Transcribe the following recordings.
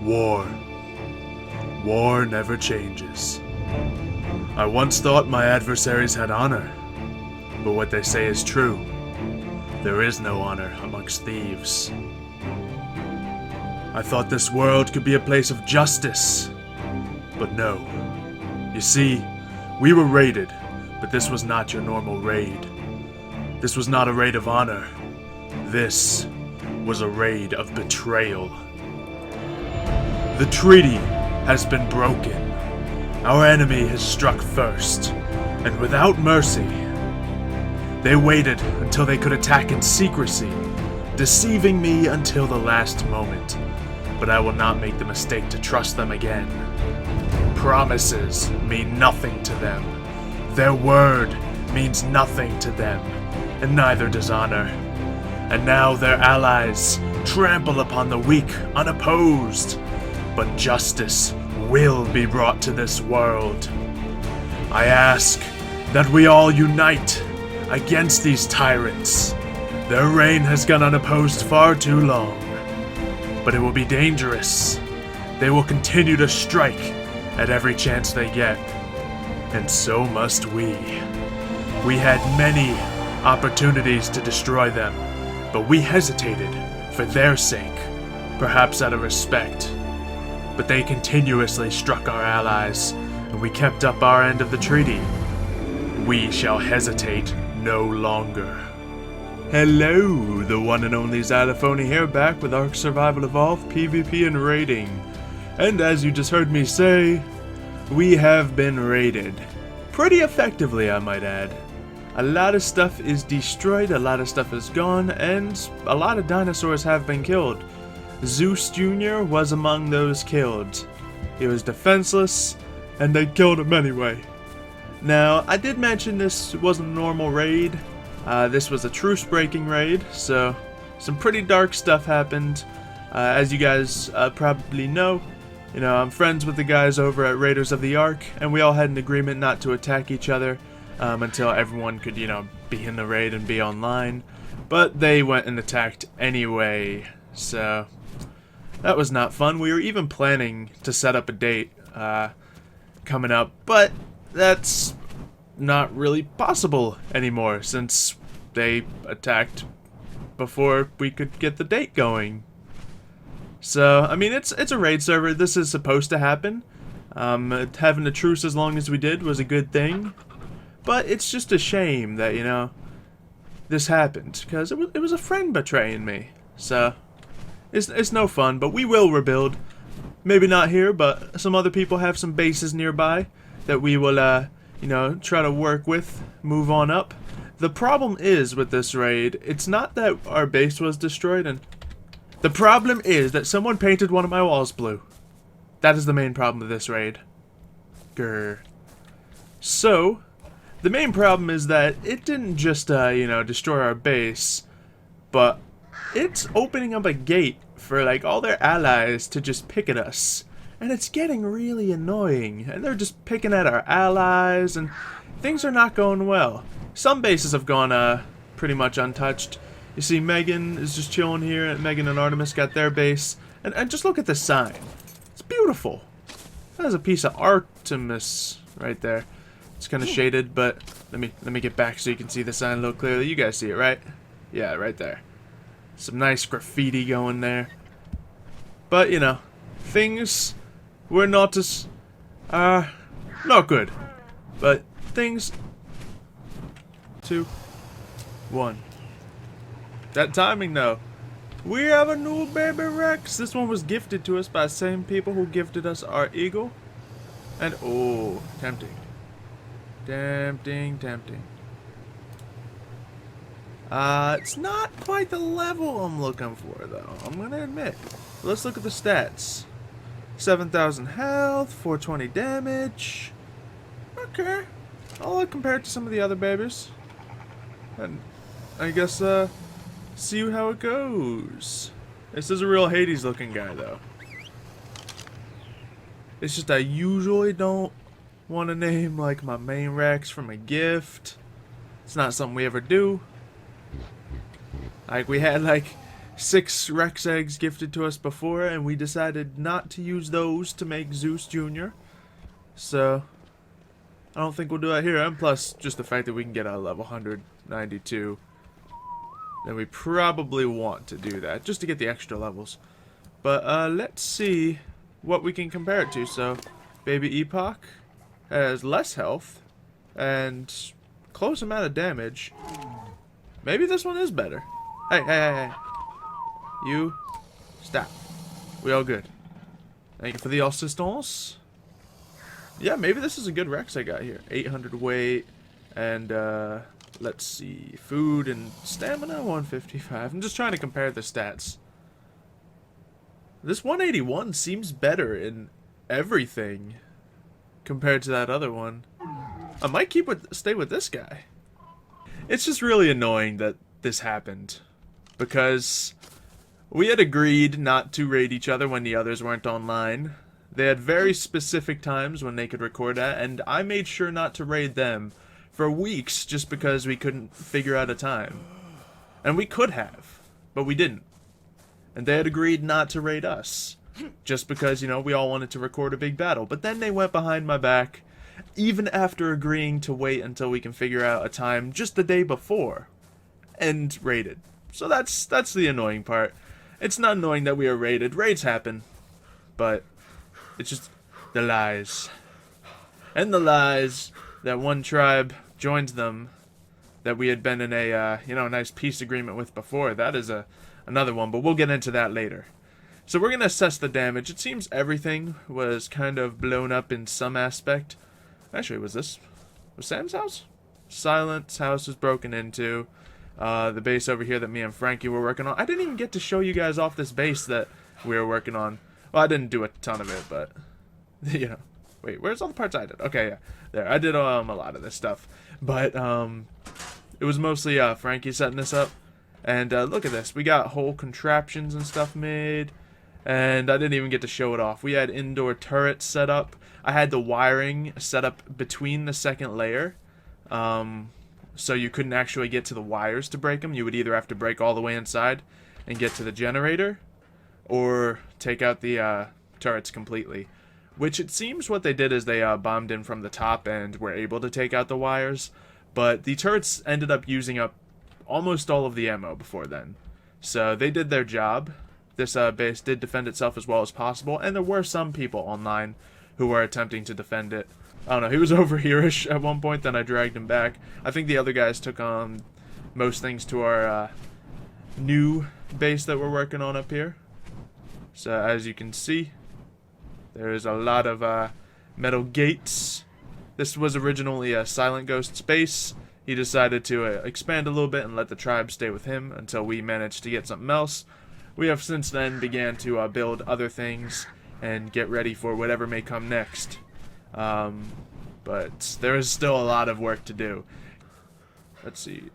War. War never changes. I once thought my adversaries had honor, but what they say is true. There is no honor amongst thieves. I thought this world could be a place of justice, but no. You see, we were raided, but this was not your normal raid. This was not a raid of honor. This was a raid of betrayal. The treaty has been broken. Our enemy has struck first, and without mercy. They waited until they could attack in secrecy, deceiving me until the last moment. But I will not make the mistake to trust them again. Promises mean nothing to them. Their word means nothing to them, and neither does honor. And now their allies trample upon the weak unopposed. But justice will be brought to this world. I ask that we all unite against these tyrants. Their reign has gone unopposed far too long. But it will be dangerous. They will continue to strike at every chance they get. And so must we. We had many opportunities to destroy them, but we hesitated for their sake, perhaps out of respect. But they continuously struck our allies, and we kept up our end of the treaty. We shall hesitate no longer. Hello, the one and only Xylophoney here, back with ARK Survival Evolved, PvP and raiding. And as you just heard me say, we have been raided. Pretty effectively, I might add. A lot of stuff is destroyed, a lot of stuff is gone, and a lot of dinosaurs have been killed. Zeus Jr. was among those killed. He was defenseless, and they killed him anyway. Now, I did mention this wasn't a normal raid. This was a truce-breaking raid, so some pretty dark stuff happened. As you guys probably know, I'm friends with the guys over at Raiders of the ARK, and we all had an agreement not to attack each other until everyone could, be in the raid and be online. But they went and attacked anyway, so that was not fun. We were even planning to set up a date coming up, but that's not really possible anymore since they attacked before we could get the date going. So, I mean, it's a raid server. This is supposed to happen. Having a truce as long as we did was a good thing. But it's just a shame that, this happened. Because it was a friend betraying me. So, it's no fun. But we will rebuild. Maybe not here, but some other people have some bases nearby that we will, try to work with, move on up. The problem is with this raid, it's not that our base was destroyed, and the problem is that someone painted one of my walls blue. That is the main problem of this raid. Grr. So, the main problem is that it didn't just, destroy our base, but it's opening up a gate for, all their allies to just pick at us. And it's getting really annoying, and they're just picking at our allies, and things are not going well. Some bases have gone, pretty much untouched. You see Megan is just chilling here, and Megan and Artemis got their base. And just look at the sign. It's beautiful. That is a piece of Artemis right there. It's kind of shaded, but let me get back so you can see the sign a little clearly. You guys see it, right? Yeah, right there. Some nice graffiti going there. But, things were not as, not good. But things... 2, 1. That timing, though. We have a new baby Rex. This one was gifted to us by the same people who gifted us our eagle. And, oh, tempting. Tempting. It's not quite the level I'm looking for, though. I'm gonna admit. Let's look at the stats. 7,000 health, 420 damage. Okay. I'll compare it to some of the other babies. And I guess, see how it goes. This is a real Hades looking guy, though. It's just I usually don't want to name, my main Rex from a gift. It's not something we ever do. We had, 6 Rex eggs gifted to us before, and we decided not to use those to make Zeus Jr. So I don't think we'll do that here. And plus, just the fact that we can get a level 192, then we probably want to do that just to get the extra levels. But let's see what we can compare it to. So Baby Epoch has less health and close amount of damage. Maybe this one is better. Hey, hey, hey, hey. You, stop. We all good. Thank you for the assistance. Yeah, maybe this is a good Rex I got here. 800 weight, and let's see, food and stamina, 155. I'm just trying to compare the stats. This 181 seems better in everything compared to that other one. I might stay with this guy. It's just really annoying that this happened, because we had agreed not to raid each other when the others weren't online. They had very specific times when they could record at, and I made sure not to raid them for weeks just because we couldn't figure out a time. And we could have, but we didn't. And they had agreed not to raid us, just because, you know, we all wanted to record a big battle. But then they went behind my back, even after agreeing to wait until we can figure out a time just the day before, and raided. So that's the annoying part. It's not annoying that we are raided. Raids happen, but it's just the lies. And the lies that one tribe joined them that we had been in a, you know, nice peace agreement with before. That is another one, but we'll get into that later. So we're going to assess the damage. It seems everything was kind of blown up in some aspect. Actually, was Sam's house? Silent's house was broken into. The base over here that me and Frankie were working on. I didn't even get to show you guys off this base that we were working on. Well, I didn't do a ton of it, but, you know. Wait, where's all the parts I did? Okay, yeah. There, I did a lot of this stuff. But, it was mostly Frankie setting this up. And look at this. We got whole contraptions and stuff made. And I didn't even get to show it off. We had indoor turrets set up. I had the wiring set up between the second layer. So you couldn't actually get to the wires to break them. You would either have to break all the way inside and get to the generator, or take out the turrets completely. Which it seems what they did is they bombed in from the top and were able to take out the wires. But the turrets ended up using up almost all of the ammo before then. So they did their job. This base did defend itself as well as possible, and there were some people online who were attempting to defend it. I don't know, he was over here-ish at one point, then I dragged him back. I think the other guys took on most things to our new base that we're working on up here. So as you can see, there's a lot of metal gates. This was originally a Silent Ghost's base. He decided to expand a little bit and let the tribe stay with him until we managed to get something else. We have since then began to build other things and get ready for whatever may come next. But there is still a lot of work to do. Let's see.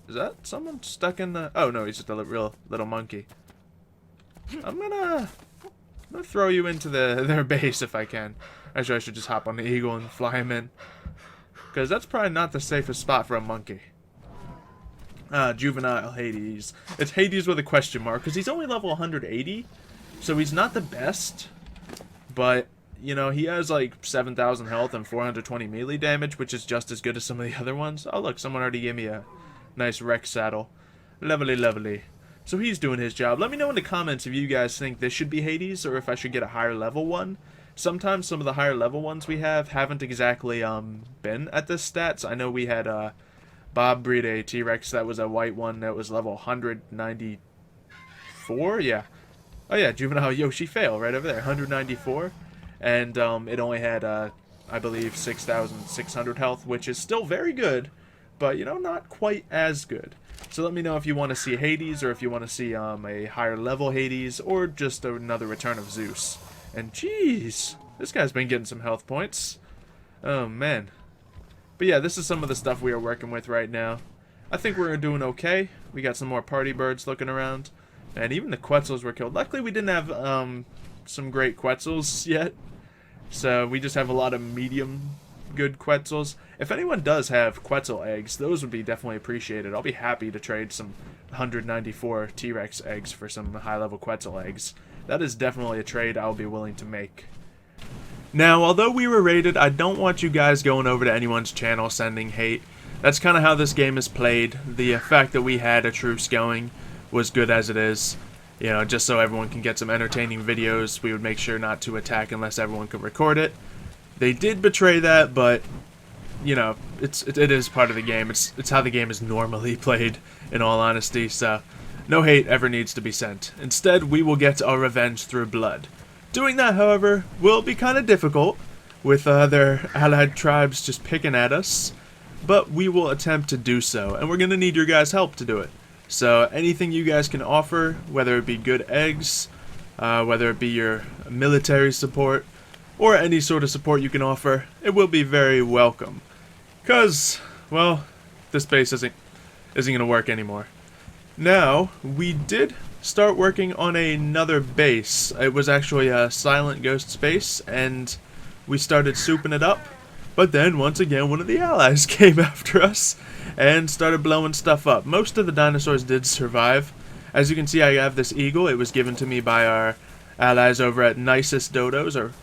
Is that someone stuck in the... Oh, no, he's just a real little monkey. I'm gonna throw you into their base if I can. Actually, I should just hop on the eagle and fly him in, because that's probably not the safest spot for a monkey. Juvenile Hades. It's Hades with a question mark, because he's only level 180, so he's not the best, but... You know, he has like 7,000 health and 420 melee damage, which is just as good as some of the other ones. Oh, look, someone already gave me a nice Rex saddle. Lovely, lovely. So he's doing his job. Let me know in the comments if you guys think this should be Hades or if I should get a higher level one. Sometimes some of the higher level ones we have haven't exactly been at this stats. I know we had Bob breed a T-Rex that was a white one that was level 194. Yeah. Oh yeah, Juvenile Yoshi fail right over there, 194. And it only had, I believe, 6,600 health, which is still very good, but, you know, not quite as good. So let me know if you want to see Hades, or if you want to see a higher level Hades, or just another Return of Zeus. And jeez, this guy's been getting some health points. Oh, man. But yeah, this is some of the stuff we are working with right now. I think we're doing okay. We got some more party birds looking around. And even the Quetzals were killed. Luckily, we didn't have some great Quetzals yet. So we just have a lot of medium good Quetzals. If anyone does have Quetzal eggs, those would be definitely appreciated. I'll be happy to trade some 194 T-Rex eggs for some high-level Quetzal eggs. That is definitely a trade I'll be willing to make. Now, although we were raided, I don't want you guys going over to anyone's channel sending hate. That's kind of how this game is played. The fact that we had a truce going was good as it is. You know, just so everyone can get some entertaining videos, we would make sure not to attack unless everyone could record it. They did betray that, but, you know, it is part of the game. It's how the game is normally played, in all honesty, so no hate ever needs to be sent. Instead, we will get our revenge through blood. Doing that, however, will be kind of difficult, with their allied tribes just picking at us, but we will attempt to do so, and we're going to need your guys' help to do it. So anything you guys can offer, whether it be good eggs, whether it be your military support, or any sort of support you can offer, it will be very welcome. Because, well, this base isn't going to work anymore. Now, we did start working on another base. It was actually a silent ghost base, and we started souping it up. But then, once again, one of the allies came after us and started blowing stuff up. Most of the dinosaurs did survive. As you can see, I have this eagle. It was given to me by our allies over at Nicest Dodos, or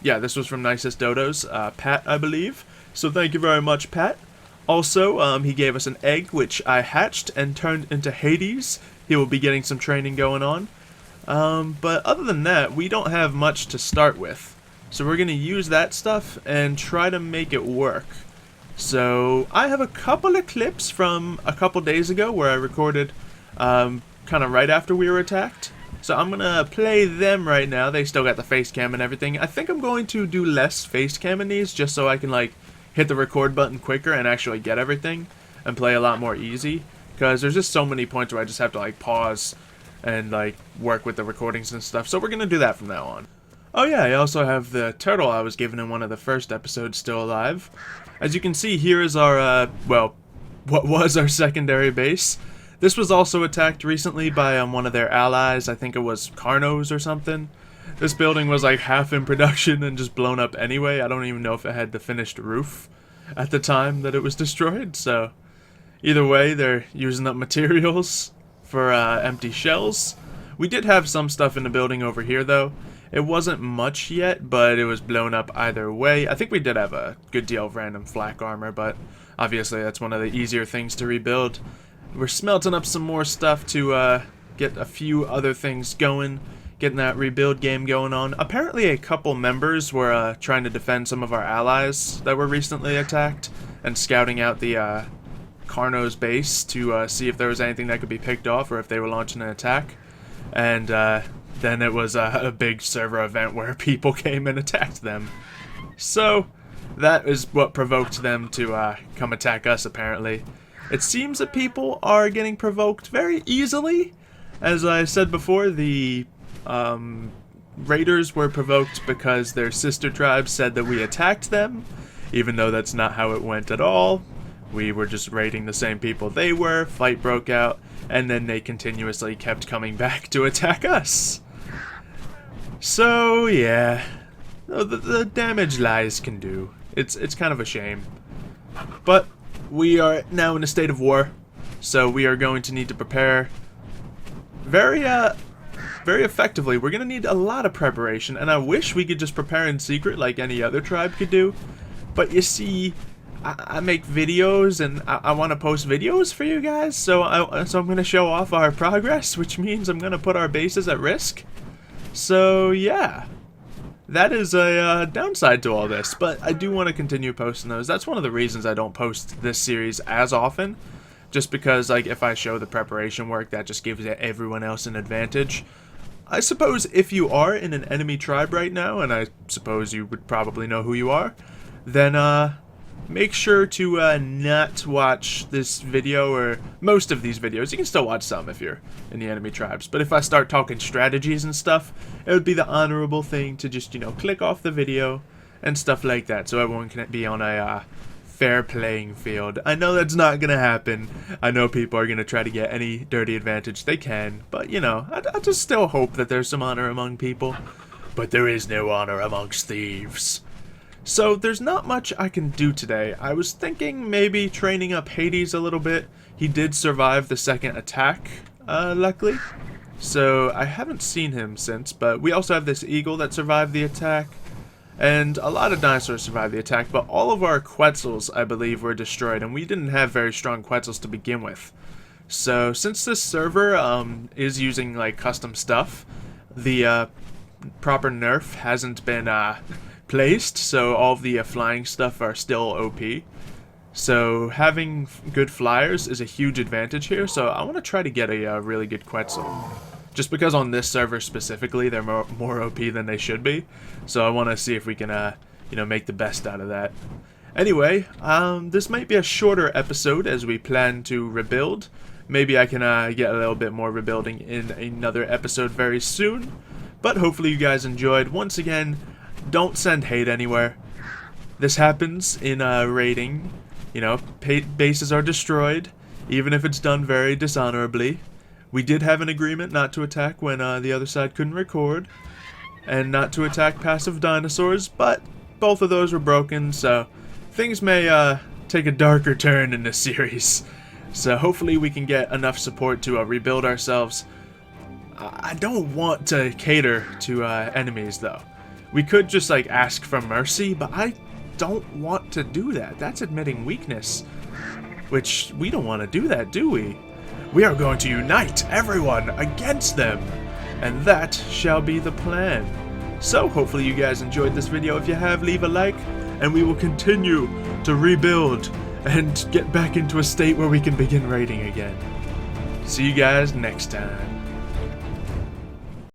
yeah, this was from Nicest Dodos, Pat, I believe. So thank you very much, Pat. Also, he gave us an egg, which I hatched and turned into Hades. He will be getting some training going on. But other than that, we don't have much to start with. So we're going to use that stuff and try to make it work. So I have a couple of clips from a couple days ago where I recorded kind of right after we were attacked. So I'm going to play them right now. They still got the face cam and everything. I think I'm going to do less face cam in these just so I can like hit the record button quicker and actually get everything and play a lot more easy. Because there's just so many points where I just have to like pause and like work with the recordings and stuff. So we're going to do that from now on. Oh yeah, I also have the turtle I was given in one of the first episodes still alive. As you can see, here is our, well, what was our secondary base. This was also attacked recently by one of their allies. I think it was Carnos or something. This building was like half in production and just blown up anyway. I don't even know if it had the finished roof at the time that it was destroyed. So either way, they're using up materials for empty shells. We did have some stuff in the building over here though. It wasn't much yet, but it was blown up either way. I think we did have a good deal of random flak armor, but obviously that's one of the easier things to rebuild. We're smelting up some more stuff to get a few other things going, getting that rebuild game going on. Apparently a couple members were trying to defend some of our allies that were recently attacked and scouting out the Carno's base to see if there was anything that could be picked off or if they were launching an attack. And then it was a big server event where people came and attacked them. So that is what provoked them to come attack us, apparently. It seems that people are getting provoked very easily. As I said before, the raiders were provoked because their sister tribes said that we attacked them, even though that's not how it went at all. We were just raiding the same people they were, fight broke out, and then they continuously kept coming back to attack us. So, yeah, the damage lies can do. It's kind of a shame. But we are now in a state of war, so we are going to need to prepare very effectively. We're going to need a lot of preparation, and I wish we could just prepare in secret like any other tribe could do. But you see, I make videos, and I want to post videos for you guys, so I'm going to show off our progress, which means I'm going to put our bases at risk. So, yeah. That is a downside to all this, but I do want to continue posting those. That's one of the reasons I don't post this series as often, just because, like, if I show the preparation work, that just gives everyone else an advantage. I suppose if you are in an enemy tribe right now, and I suppose you would probably know who you are, then, make sure to not watch this video, or most of these videos. You can still watch some if you're in the enemy tribes, but if I start talking strategies and stuff, it would be the honorable thing to just, you know, click off the video and stuff like that, so everyone can be on a fair playing field. I know that's not gonna happen. I know people are gonna try to get any dirty advantage they can, but, you know, I just still hope that there's some honor among people. But there is no honor amongst thieves. So there's not much I can do today. I was thinking maybe training up Hades a little bit. He did survive the second attack, luckily. So I haven't seen him since, but we also have this eagle that survived the attack. And a lot of dinosaurs survived the attack, but all of our Quetzals, I believe, were destroyed, and we didn't have very strong Quetzals to begin with. So since this server is using like custom stuff, the proper nerf hasn't been placed, so all of the flying stuff are still OP. So having good flyers is a huge advantage here, so I want to try to get a really good Quetzal. Just because on this server specifically, they're more OP than they should be. So I want to see if we can, you know, make the best out of that. Anyway, this might be a shorter episode as we plan to rebuild. Maybe I can get a little bit more rebuilding in another episode very soon. But hopefully you guys enjoyed. Once again, don't send hate anywhere. This happens in raiding. You know, bases are destroyed, even if it's done very dishonorably. We did have an agreement not to attack when the other side couldn't record, and not to attack passive dinosaurs, but both of those were broken, so things may take a darker turn in this series. So hopefully we can get enough support to rebuild ourselves. I don't want to cater to enemies, though. We could just like ask for mercy, but I don't want to do that. That's admitting weakness, which we don't want to do that, do we? We are going to unite everyone against them, and that shall be the plan. So hopefully you guys enjoyed this video. If you have, leave a like, and we will continue to rebuild and get back into a state where we can begin raiding again. See you guys next time.